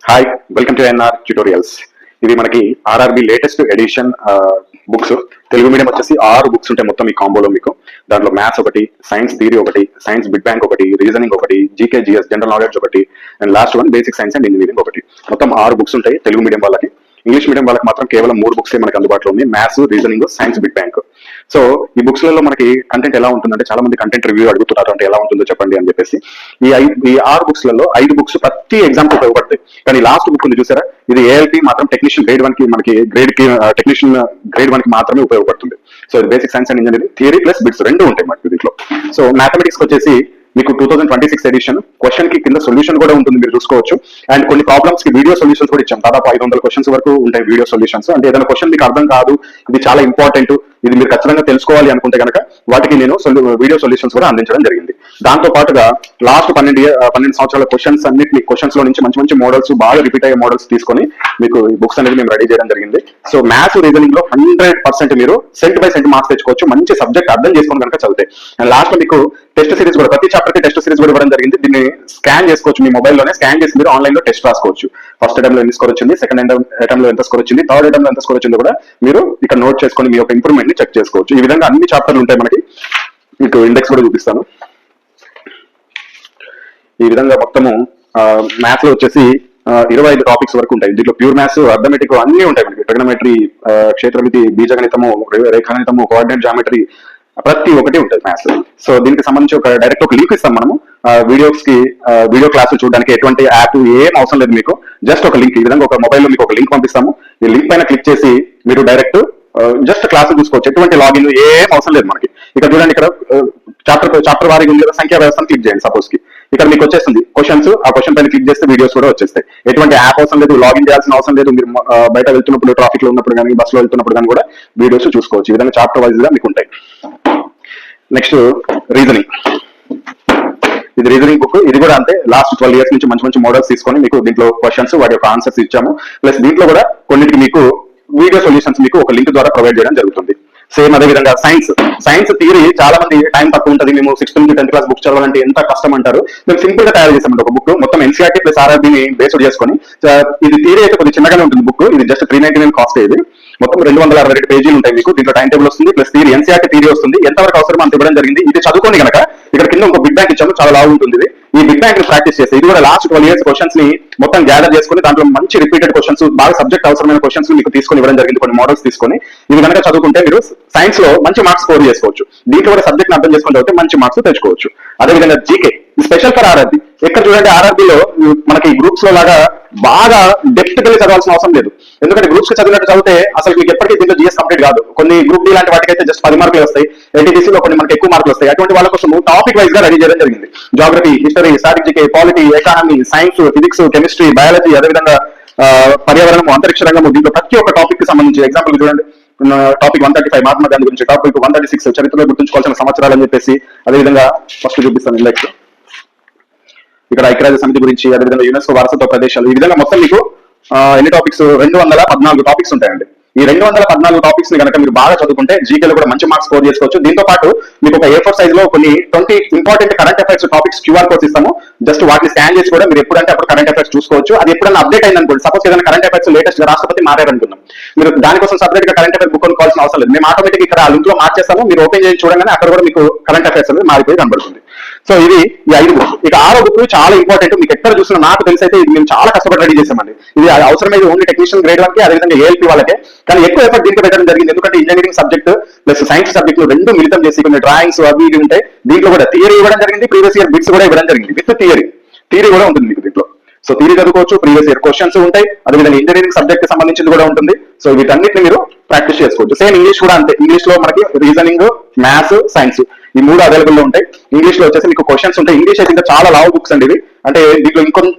Hi, welcome to NR tutorials. ఇది మనకి RRB latest edition books. Telugu medium వచ్చేసి 6 books ఉంటాయి మొత్తం ఈ కాంబోలో మీకు. దాంట్లో మ్యాథ్స్ ఒకటి, సైన్స్ థియరీ ఒకటి, సైన్స్ బిగ్ బ్యాంక్ ఒకటి, రీజనింగ్ ఒకటి, జీకే జిఎస్ జనరల్ నాలెడ్జ్ ఒకటి, and last one basic science and engineering ఒకటి. మొత్తం 6 బుక్స్ ఉంటాయి తెలుగు మీడియం వాళ్ళకి. ఇంగ్లీష్ మీడియం వాళ్ళకి మాత్రం కేవలం 3 బుక్స్ మనకి అందుబాటులో ఉంది: maths, reasoning, science big bank. So ఈ బుక్స్ లలో మనకి కంటెంట్ ఎలా ఉంటుందంటే, చాలా మంది కంటెంట్ రివ్యూ అడుగుతున్నారు, అంటే ఎలా ఉంటుందో చెప్పండి అని చెప్పేసి. ఈ 6 బుక్స్ లలో 5 బుక్స్ ప్రతి ఎగ్జామ్ కి ఉపయోగపడతాయి. కానీ లాస్ట్ బుక్ ఉంది చూసారా, ఇది ఏఎల్పి మాత్రం టెక్నీషియన్ గ్రేడ్ 1 కి మనకి టెక్నీషియన్ గ్రేడ్ 1 కి మాత్రమే ఉపయోగపడుతుంది. So basic science and engineering theory plus bits రెండు ఉంటాయి మనకి దీంట్లో. సో మ్యాథమెటిక్స్ వచ్చేసి మీకు 2026 ఎడిషన్ క్వశ్చన్ కి కింద సొల్యూషన్ కూడా ఉంటుంది, మీరు చూసుకోవచ్చు. అండ్ కొన్ని ప్రాబ్లమ్స్ కి వీడియో సొల్యూషన్స్ కూడా ఇచ్చాం. దాదాపు 500 క్వశ్చన్స్ వరకు ఉంటాయి వీడియో సొల్యూషన్స్. అంటే ఏదైనా క్వశ్చన్ మీకు అర్థం కాదు, ఇది చాలా ఇంపార్టెంట్, ఇది మీరు ఖచ్చితంగా తెలుసుకోవాలి అనుకుంటే కనుక వాటికి నేను వీడియో సొల్యూషన్స్ కూడా అందించడం జరిగింది. దాంతో పాటుగా లాస్ట్ 12 సంవత్సరాల క్వశ్చన్స్ లో నుంచి మంచి మంచి మోడల్స్, బాగా రిపీట్ అయ్యే మోడల్స్ తీసుకొని మీకు ఈ బుక్స్ అనేది మేము రెడీ చేయడం జరిగింది. సో మ్యాథ్స్, రీజనింగ్ లో 100% మీరు సెంట్ బై సెంట్ మార్క్స్ తెచ్చుకోవచ్చు, మంచి సబ్జెక్ట్ అర్థం చేసుకుని కనుక చదివితే. అండ్ లాస్ట్ లో మీకు టెస్ట్ సిరీస్ కూడా, ప్రతి చాప్టర్ కి టెస్ట్ సిరీస్ కూడా ఇవ్వడం జరిగింది. దీన్ని స్కాన్ చేసుకోవచ్చు, మీ మొబైల్లోనే స్కాన్ చేసి మీరు ఆన్లైన్ లో టెస్ట్ రాసుకోవచ్చు. ఫస్ట్ అటెంప్ట్ లో ఎంత స్కోర్ వచ్చింది, సెకండ్ అటెంప్ట్ లో ఎంత స్కోర్ వచ్చింది, థర్డ్ అటెంప్ట్ లో ఎంత స్కోర్ వచ్చిందో కూడా మీరు ఇక్కడ నోట్ చేసుకొని మీ యొక్క ఇంప్రూవ్మెంట్ ని చెక్ చేసుకోవచ్చు. ఈ విధంగా అన్ని చాప్టర్లు ఉంటాయి మనకి. మీకు ఇండెక్స్ కూడా చూపిస్తాను. ఈ విధంగా మొత్తము మ్యాథ్స్ లో వచ్చేసి 25 టాపిక్స్ వరకు ఉంటాయి. దీంట్లో ప్యూర్ మ్యాథ్స్, అర్థమెటిక్ అన్ని ఉంటాయి మనకి. ట్రిగనోమెట్రీ, క్షేత్రమితి, బీజగణితము, రేఖాగణితము, కోఆర్డినేట్ జామెట్రీ, ప్రతి ఒక్కటి ఉంటుంది మ్యాథ్స్. సో దీనికి సంబంధించి డైరెక్ట్ ఒక లింక్ ఇస్తాం మనము. వీడియోస్ కి, వీడియో క్లాసులు చూడడానికి ఎటువంటి యాప్ ఏం అవసరం లేదు మీకు. జస్ట్ ఒక లింక్, ఈ విధంగా ఒక మొబైల్లో మీకు ఒక లింక్ పంపిస్తాము. ఈ లింక్ పైన క్లిక్ చేసి మీరు డైరెక్ట్ జస్ట్ క్లాస్ చూసుకోవచ్చు. ఎటువంటి లాగిన్ ఏం అవసరం లేదు మనకి. ఇక్కడ చూడండి, ఇక్కడ చాప్టర్ వారీగా ఉంది కదా, సంఖ్యా వ్యవస్థను క్లిక్ చేయండి. సపోజ్ కి ఇక్కడ మీకు వచ్చేస్తుంది క్వశ్చన్స్, ఆ క్వశ్చన్ పైన క్లిక్ చేస్తే వీడియోస్ కూడా వచ్చేస్తాయి. ఎటువంటి యాప్ అవసరం లేదు, లాగిన్ చేయాల్సిన అవసరం లేదు. మీరు బయట వెళ్తున్నప్పుడు, ట్రాఫిక్ లో ఉన్నప్పుడు కానీ, బస్ లో వెళ్తున్నప్పుడు కానీ కూడా వీడియోస్ చూసుకోవచ్చు. ఈ విధంగా చాప్టర్ వైజ్ గా మీకు ఉంటాయి. Next reasoning. ఇది రీజనింగ్ బుక్. ఇది కూడా అంతే, లాస్ట్ 12 years నుంచి మంచి మంచి మోడల్స్ తీసుకొని మీకు దీంట్లో క్వశ్చన్స్, వాటి యొక్క ఆన్సర్స్ ఇచ్చాము. ప్లస్ దీంట్లో కూడా కొన్నిటికి మీకు వీడియో సొల్యూషన్స్ మీకు ఒక లింక్ ద్వారా ప్రొవైడ్ చేయడం జరుగుతుంది. సేమ్ అదే విధంగా సైన్స్ థియరీ చాలా మంది టైం తక్కువ ఉంటుంది, మేము 6th నుంచి 10th క్లాస్ బుక్ చదవాలంటే ఎంత కష్టం అంటారు. మేము సింపుల్ గా తయారు చేసామండి ఒక బుక్, మొత్తం ఎన్సీఆర్టీ ప్లస్ ఆర్ఆర్బీని బేస్డ్ చేసుకొని. ఇది థియరీ అయితే కొద్దిగా చిన్నగానే ఉంటుంది బుక్. ఇది జస్ట్ 399 కాస్ట్. ఇది మొత్తం 262 పేజీలు ఉంటాయి మీకు. దీంట్లో టైం టేబుల్ వస్తుంది, ప్లస్ థియరీ, ఎన్సీఆర్టీ థియరీ వస్తుంది. ఎంతవరకు అవసరం అంత ఇవ్వడం జరిగింది. ఇది చదువుకోండి కనుక ఇక్కడ కింద ఒక బిగ్ బ్యాంక్ ఇచ్చాము, చాలా లావు ఉంటుంది ఇది. ఈ బిగ్ బ్యాంక్ ని ప్రాక్టీస్ చేస్తే, ఇది కూడా లాస్ట్ 12 years క్వశ్చన్స్ ని మొత్తం గ్యాదర్ చేసుకుని దాంట్లో మంచి రిపీటెడ్ క్వశ్చన్స్, బాగా సబ్జెక్ట్ అవసరమైన క్వశ్చన్స్ మీకు తీసుకొని ఇవ్వడం జరిగింది. కొన్ని మోడల్స్ తీసుకొని ఇది కనుక చదువుకుంటే మీరు సైన్స్ లో మంచి మార్క్స్ స్కోర్ చేసుకోవచ్చు. దీంట్లో కూడా సబ్జెక్ట్ అర్థం చేసుకుంటే అయితే మంచి మార్క్స్ తెచ్చుకోవచ్చు. అదేవిధంగా జీకే స్పెషల్ ఫర్ ఆర్ఆర్బీ. ఎక్కడ చూడండి, ఆర్ఆర్బీలో మనకి గ్రూప్స్ లో లాగా బాగా డెప్త్ గా చదవాల్సిన అవసరం లేదు. ఎందుకంటే గ్రూప్స్ కి చదివినట్టు చదివితే అసలు మీకు ఎప్పటికీ దీంట్లో జిఎస్ కంప్లీట్ కాదు. కొన్ని గ్రూప్ డి లాంటి వాటికైతే జస్ట్ 10 మార్కులు వస్తాయి, ఎన్టీటీసీలో కొన్ని మనకి ఎక్కువ మార్కులు వస్తాయి. అటువంటి వాళ్ళ కోసం టాపిక్ వైజ్ గా రెడీ చేయడం జరిగింది. Geography, history, strategic, polity, economy, science, physics, chemistry, biology, అదేవిధంగా పర్యావరణం, అంతరిక్ష రంగము. దీంట్లో ప్రతి ఒక్క టాపిక్ కి సంబంధించి ఎగ్జాంపుల్ చూడండి. టాపిక్ 135 మహాత్మా గాంధీ గురించి, టాపిక్ 136 చరిత్రలో గుర్తుంచుకోవాల్సిన సంవత్సరాలు అని చెప్పేసి. అదేవిధంగా ఫస్ట్ చూపిస్తాను ఇండెక్స్. ఇక్కడ ఐక్యరాజ్య సమితి గురించి, అదేవిధంగా యునెస్కో వారసత్వ ప్రదేశాలు. ఈ విధంగా మొత్తం మీకు ఎన్ని టాపిక్స్, 214 టాపిక్స్ ఉంటాయండి. ఈ 214 టాపిక్స్ ని కనుక మీరు బాగా చదువుకుంటే జీకేలో కూడా మంచి మార్క్స్ స్కోర్ చేసుకోవచ్చు. దీంతో పాటు మీకు ఒక A4 సైజ్ లో కొన్ని 20 important current affairs topics QR codes ఇస్తాము. జస్ట్ వాటిని స్కాన్ చేసి కూడా మీరు ఎప్పుడంటే అప్పుడు కరెంట్ అఫైర్స్ చూసుకోవచ్చు. అది ఎప్పుడైనా అప్డేట్ అయింది అనుకోండి, సపోజ్ ఏదైనా కరెంట్ అఫైర్స్ లేటెస్ట్ గా రాష్ట్రపతి మారారనుకుందాం, మీరు దానికోసం సపరేట్ గా కరెంట్ అఫైర్ బుక్ కొనుక్కోవాల్సిన అవసరం లేదు. మేము ఆటోమేటిక్ ఇక్కడ ఆ లింక్ లో మార్చేస్తాము. మీరు ఓపెన్ చేసి చూడగానే అక్కడ కూడా మీకు కరెంట్ అఫైర్స్ అనేది మారిపోయి కనబడుతుంది. సో ఇది ఈ 5 బుక్స్. ఇక 6వ బుక్ చాలా ఇంపార్టెంట్. మీకు ఎక్కడ చూసినా, నాకు తెలిసి అయితే ఇది మేము చాలా కష్టపడి రెడీ చేసామండి. ఇది అవసరమైతే ఓన్లీ టెక్నీషియన్ గ్రేడ్ 1 కి, అదేవిధంగా ఏఎల్పీ వాళ్ళకే. కానీ ఎక్కువ ఎఫర్ట్ దీంట్లో పెట్టడం జరిగింది. ఎందుకంటే engineering subject plus science subject రెండు మిళితం చేసి కొన్ని డ్రాయింగ్స్ అవి ఇవి ఉంటాయి. దీంట్లో కూడా థియరీ ఇవ్వడం జరిగింది, ప్రీవియస్ ఇయర్ బిట్స్ కూడా ఇవ్వడం జరిగింది. విత్ థియరీ కూడా ఉంటుంది మీకు దీంట్లో. సో థియరీ చదువుకోవచ్చు, ప్రీవియస్ ఇయర్ క్వశ్చన్స్ ఉంటాయి, అదేవిధంగా ఇంజనీరింగ్ సబ్జెక్ట్ సంబంధించింది కూడా ఉంటుంది. సో వీటన్నిటిని మీరు ప్రాక్టీస్ చేసుకోవచ్చు. సేమ్ ఇంగ్లీష్ కూడా అంతే. ఇంగ్లీష్ లో మనకి రీజనింగ్, మ్యాథ్స్, సైన్స్ ఈ 3 అవైలబుల్ లో ఉంటాయి. ఇంగ్లీష్ లో వచ్చేసి మీకు క్వశ్చన్స్ ఉంటాయి. ఇంగ్లీష్ అయితే ఇంకా చాలా లావ్ బుక్స్ అండి ఇవి. అంటే దీంట్లో ఇంకొంత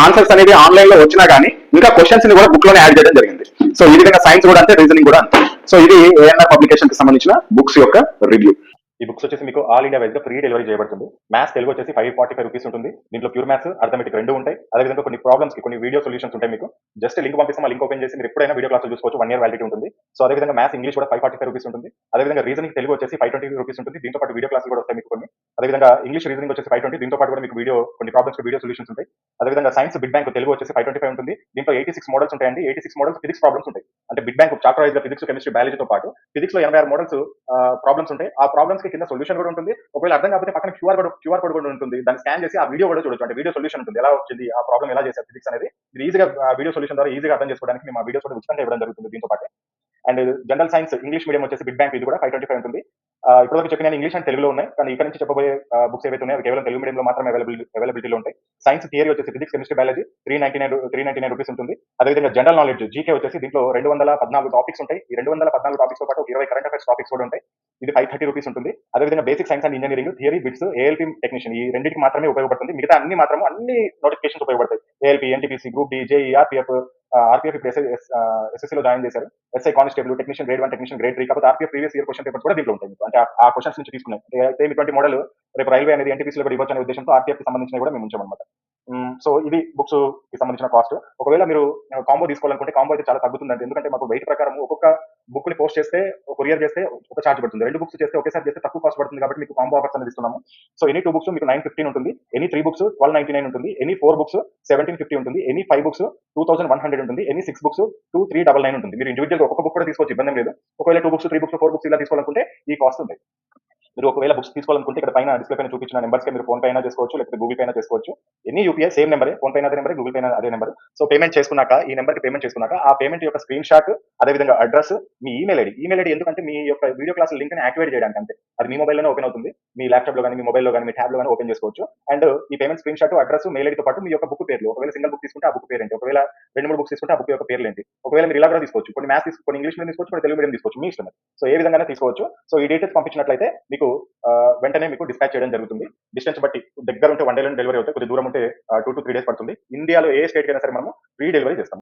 ఆన్సర్స్ అనేది ఆన్లైన్ లో వచ్చినా కానీ ఇంకా క్వశ్చన్స్ ని కూడా బుక్ లోనే యాడ్ చేయడం జరిగింది. సో ఈ విధంగా సైన్స్ కూడా అంతే, రీజనింగ్ కూడా అంతే. సో ఇది ఏఎన్ఆర్ పబ్లికేషన్ కి సంబంధించిన బుక్స్ యొక్క రివ్యూ. ఈ బుక్స్ వచ్చేసి మీకు ఆల్ ఇండియా వైజ్ గా ఫ్రీ డెలివరీ చేయబడుతుంది. మ్యాథ్స్ తెలుగు వచ్చేసి 545 రూపీస్ ఉంటుంది. దీంట్లో ప్యూర్ మ్యాథ్స్, అర్థమెటిక్ రెండు ఉంటాయి. అదేవిధంగా కొన్ని ప్రాబ్లమ్స్ కి కొన్ని వీడియో సొల్యూషన్స్ ఉంటాయి మీకు. జస్ట్ లింక్ పంపిస్తాం, ఆ లింక్ ఓపెన్ చేసి మీరు ఎప్పుడైనా వీడియో క్లాస్ చూసుకోవచ్చు. 1 year వ్యాలిడిటీ ఉంటుంది. సో అదేవిధంగా మ్యాథ్స్ ఇంగ్లీష్ కూడా 545 రూపీస్ ఉంటుంది. అదేవిధంగా రీజనింగ్ తెలుగు వచ్చేసి 520 రూపీస్ ఉంటుంది. దీంతో పాటు వీడియో క్లాసులు కూడా వస్తాయి మీకు కొన్ని. అదేవిధంగా ఇంగ్లీష్ రీజనింగ్ వచ్చేసి 520, దీంతో పాటు కూడా మీకు కొన్ని ప్రాబ్లమ్స్ వీడియో సొల్యూషన్స్ ఉంటాయి. అదేవిధంగా సైన్స్ బిగ్ బ్యాంక్ తెలుగు వచ్చేసి 525 ఉంటుంది. దీంట్లో 86 మోడల్స్ ఉంటాయండి. 86 మోడల్స్ ఫిజిక్స్ ప్రాబ్లమ్స్ ఉంటాయి. అంటే బిగ్ బ్యాంక్ చాప్టర్ వైజ్ గా ఫిజిక్స్, కెమిస్ట్రీ, బయాలజీతో పాటు ఫిజిక్స్ లో 86 మోడల్స్ ప్రాబ్లమ్స్ ఉంటాయి. ఆ ప్రాబ్లమ్స్ కి కింద సొల్యూషన్ కూడా ఉంటుంది. ఒకవేళ అర్థం కాకపోతే పక్కన క్యూఆర్ కోడ్ కూడా ఉంటుంది. దాన్ని స్కాన్ చేసి ఆ వీడియో కూడా చూడొచ్చు. అంటే వీడియో సొల్యూషన్ ఉంటుంది, ఎలా వచ్చింది ఆ ప్రాబ్లం ఎలా చేశారు ఫిజిక్స్ అనేది మీరు ఈజీగా వీడియో సొల్యూషన్ ద్వారా ఈజీగా అర్థం చేసుకోవడానికి మేము ఆ వీడియోస్ కూడా ఉచితంగా ఇవ్వడం జరుగుతుంది దీంతో పాటు. And general science English medium వచ్చేసి బిగ్ బ్యాంక్ ఇది కూడా 525 ఉంటుంది. ఇప్పటివరకు చెప్పిన ఇంగ్లీష్ అండ్ తెలుగులో ఉన్నాయి, కానీ ఇక్కడ నుంచి చెప్పబోయే బుక్స్ ఏవైతే ఉన్నాయో అవి కేవలం తెలుగు మీడియంలో మాత్రమే అవైలబిలిటీలో ఉంటాయి. సైన్స్ థియరీ వచ్చేసి ఫిజిక్స్, కెమిస్ట్రీ, బయాలజీ 399 రూపీస్ ఉంటుంది. అదేవిధంగా జనరల్ నాలెడ్జ్ జీకే వచ్చేసి దీంట్లో 214 టాపిక్స్ ఉంటాయి. ఈ 214 టాపిక్స్ తో పాటు 20 కరెంట్ అఫైర్స్ టాపిక్స్ కూడా ఉంటాయి. ఇది 530 రూపీస్ ఉంటుంది. అదేవిధంగా basic science and engineering theory bits, ALP technician ఈ రెండింటికి మాత్రమే ఉపయోగపడుతుంది. మిగతా అన్ని నోటిఫికేషన్స్ ఉపయోగపడతాయి. ALP, NTPC, group D, JE, RPF ఇప్పుడు ఎస్ఎస్సీలో జాయిన్ చేశారు. SI constable, technician grade 1, technician grade 3, కాకపోతే RPF previous year question papers కూడా దీంట్లో ఉంటాయి మీకు. అంటే ఆ క్వశ్చన్స్ నుంచి తీసుకున్నాయి. అంటే ఇటువంటి మోడల్ రేపు రైల్వే అనేది ఎన్టీపీసీలో కూడా ఇవ్వచ్చు అనే ఉద్దేశంతో ఆర్పీఎఫ్ కి సంబంధించిన కూడా మేము ఉంచామన్నమాట. సో ఇది బుక్స్ కి సంబంధించిన కాస్ట్. ఒకవేళ మీరు కాంబో తీసుకోవాలనుకుంటే కాంబో అయితే చాలా తగ్గుతుందండి. ఎందుకంటే మాకు వెయిట్ ప్రకారం ఒక్కొక్క బుక్ ని పోస్ట్ చేస్తే, కొరియర్ చేస్తే ఒక చార్జ్ పడుతుంది. 2 బుక్స్ చేస్తే ఒకేసారి చేస్తే తక్కువ కాస్ట్ పడుతుంది కాబట్టి మీకు కాంబో ఆఫర్స్ అనేది ఇస్తున్నాము. సో ఎనీ 2 బుక్స్ మీకు 915 ఉంటుంది. ఎనీ 3 బుక్స్ 1299 ఉంటుంది. ఎనీ 4 బుక్స్ 1750 ఉంటుంది. ఎనీ 5 బుక్స్ 2100 ఉంటుంది. ఎనీ 6 బుక్స్ 2399 ఉంటుంది. మీరు ఇండివిజువల్ ఒక్కొక్క బుక్ కూడా తీసుకోవచ్చు, ఇబ్బంది లేదు. ఒకవేళ 2 బుక్స్, 3 బుక్స్, 4 బుక్స్ ఇలా తీసుకోవాలనుకుంటే ఈ కాస్ట్ ఉంది. మీరు ఒకవేళ బుక్స్ తీసుకోవాలనుకుంటే ఇక్కడ పైన డిస్ప్లే పైన చూపించిన నెంబర్స్ కి మీరు ఫోన్ పే అయినా చేసుకోవచ్చు, లేకపోతే గూగుల్ పే అయినా చేసుకోవచ్చు. ఎన్ని యూపీఐ సేమ్ నెంబరే, ఫోన్ పే అదే నెంబర్, గూగుల్ పే అదే నెంబర్. సో పేమెంట్ చేసుకున్నాక ఈ నెంబర్ కి పేమెంట్ చేసుకున్నాక ఆ పేమెంట్ యొక్క స్క్రీన్ షాట్, అదేవిధంగా అడ్రస్, మీ ఈమెయిల్ ఐడి ఎందుకంటే మీ యొక్క వీడియో క్లాస్ లింక్ ని యాక్టివేట్ చేయడానికి అంతే. అది మీ మొబైల్లోనే ఓపెన్ అవుతుంది. మీ ల్యాప్టాప్ లో కానీ, మీ మొబైల్లో కానీ, మీ ట్యాబ్ లో కానీ ఓపెన్ చేసుకోవచ్చు. అండ్ ఈ payment screen shot, address, mail ఐడితో పాటు మీ యొక్క బుక్ పేర్లు, ఒకవేళ సింగిల్ బుక్ తీసుకుంటే ఆ బుక్ పేరు ఏంటి, ఒకవేళ 2-3 బుక్స్ తీసుకుంటే ఆ బుక్ యొక్క పేర్లు ఏంటి, ఒకవేళ మీరు ఇలా కూడా తీసుకోవచ్చు. కొన్ని మ్యాథ్స్ కొన్ని ఇంగ్లీష్ మీడియం తీసుకోవచ్చు, కొన్ని తెలుగు మీడియం తీసుకోవచ్చు, మీ ఇష్టం. సో ఏ విధంగా తీసుకోవచ్చు. సో ఈ డీటెయిల్స్ పంపించినట్లయితే మీకు వెంటనే మీకు డిస్పాచ్ చేయడం జరుగుతుంది. డిస్టెన్స్ బట్టి దగ్గర ఉంటే 1 డే డెలివరీ అవుతాయి, కొద్దిగా దూరం ఉంటే 2 to 3 డేస్ పడుతుంది. ఇండియాలో ఏ స్టేట్ అయినా సరే మనము ఫ్రీ డెలివరీ చేస్తాం.